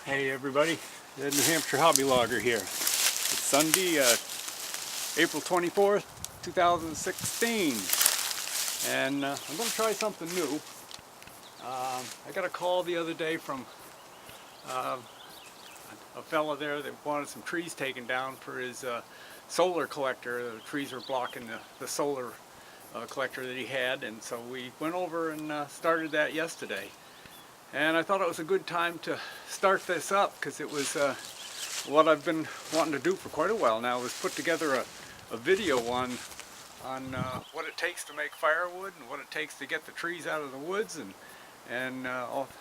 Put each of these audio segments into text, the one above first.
Hey everybody, the New Hampshire Hbbyloggr here. It's Sunday, April 24th, 2016, and I'm going to try something new. I got a call the other day from a fella there that wanted some trees taken down for his solar collector. The trees were blocking the solar collector that he had, and so we went over and started that yesterday. And I thought it was a good time to start this up because it was what I've been wanting to do for quite a while now, was put together a video on what it takes to make firewood and what it takes to get the trees out of the woods and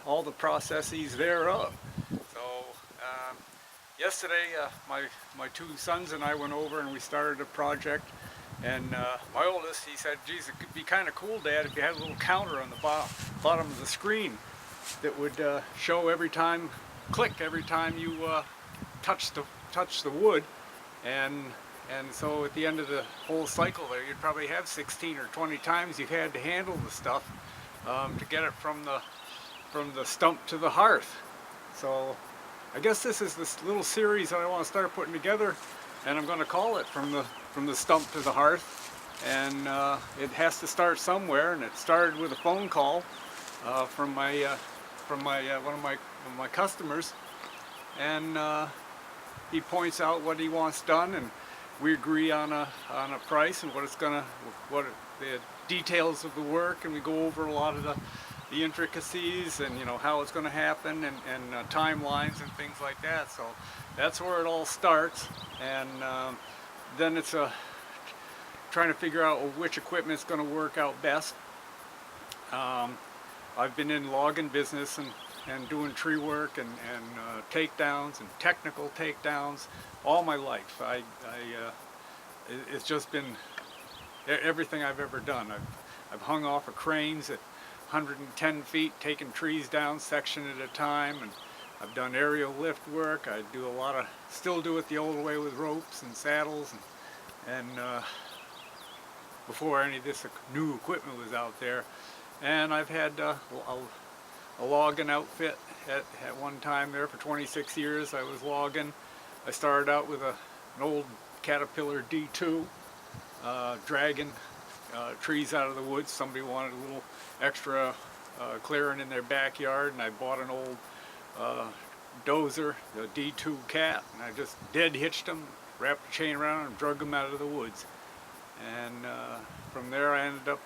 all the processes thereof. So yesterday my two sons and I went over and we started a project, and my oldest, he said, geez, it could be kind of cool, Dad, if you had a little counter on the bottom of the screen that would show every time you touch the wood, and so at the end of the whole cycle there, you'd probably have 16 or 20 times you've had to handle the stuff to get it from the stump to the hearth. So I guess this is this little series that I want to start putting together, and I'm going to call it from the stump to the hearth. And it has to start somewhere, and it started with a phone call from one of my customers, and he points out what he wants done, and we agree on a price and the details of the work, and we go over a lot of the intricacies and how it's going to happen, and timelines and things like that. So that's where it all starts, and then it's trying to figure out which equipment's going to work out best. I've been in logging business and doing tree work and takedowns and technical takedowns all my life. It's just been everything I've ever done. I've hung off of cranes at 110 feet, taking trees down section at a time, and I've done aerial lift work. I do still do it the old way with ropes and saddles, and before any of this new equipment was out there. And I've had a logging outfit at one time there for 26 years. I was logging. I started out with an old Caterpillar D2, dragging trees out of the woods. Somebody wanted a little extra clearing in their backyard, and I bought an old dozer, the D2 Cat, and I just dead hitched them, wrapped a chain around them, and drug them out of the woods. And from there I ended up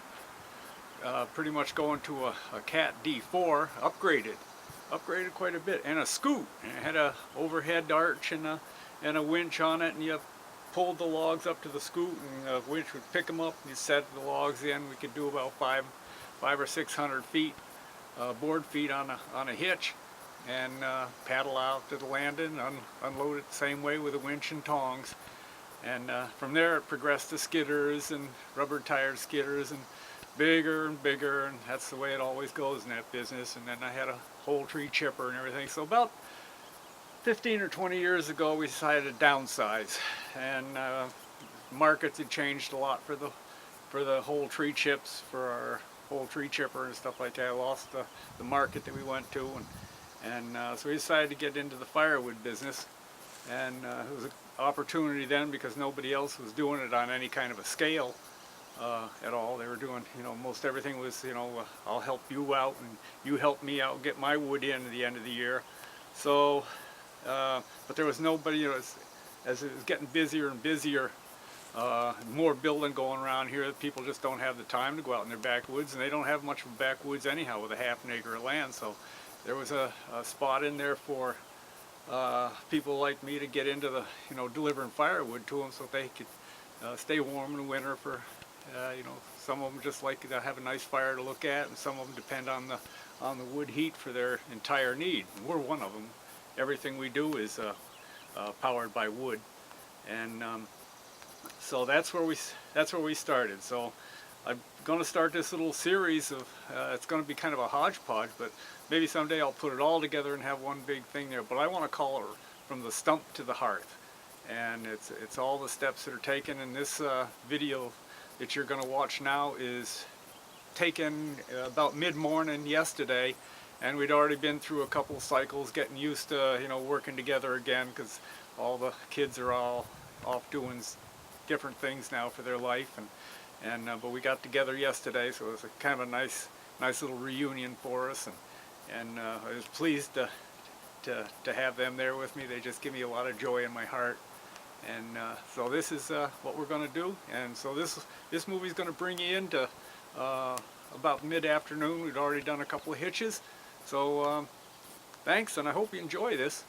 pretty much going to a Cat D4, upgraded quite a bit, and a scoot. And it had a overhead arch and a winch on it, and you pulled the logs up to the scoot, and the winch would pick them up, and you set the logs in. We could do about 500 or 600 feet, board feet on a hitch, and paddle out to the landing, unload it the same way with a winch and tongs. And from there it progressed to skidders and rubber tired skidders, and bigger and bigger, and that's the way it always goes in that business. And then I had a whole tree chipper and everything. So about 15 or 20 years ago we decided to downsize, and markets had changed a lot for the whole tree chips, for our whole tree chipper and stuff like that. I lost the market that we went to, and so we decided to get into the firewood business. And it was an opportunity then because nobody else was doing it on any kind of a scale at all. They were doing, most everything was, I'll help you out and you help me out, get my wood in at the end of the year. So, but there was nobody, as it was getting busier and busier, more building going around here, people just don't have the time to go out in their backwoods, and they don't have much of a backwoods anyhow with a half an acre of land. So there was a spot in there for people like me to get into the, delivering firewood to them so they could stay warm in the winter for, some of them just like to have a nice fire to look at, and some of them depend on the wood heat for their entire need. And we're one of them. Everything we do is powered by wood, and so that's where we started. So I'm going to start this little series of, it's going to be kind of a hodgepodge, but maybe someday I'll put it all together and have one big thing there. But I want to call it from the stump to the hearth, and it's all the steps that are taken in this video that you're going to watch now is taken about mid-morning yesterday, and we'd already been through a couple cycles, getting used to, you know, working together again, because all the kids are all off doing different things now for their life, and but we got together yesterday, so it was a kind of a nice little reunion for us, and I was pleased to have them there with me. They just give me a lot of joy in my heart. And so this is what we're going to do. And so this movie is going to bring you into about mid-afternoon. We've already done a couple of hitches. So thanks, and I hope you enjoy this.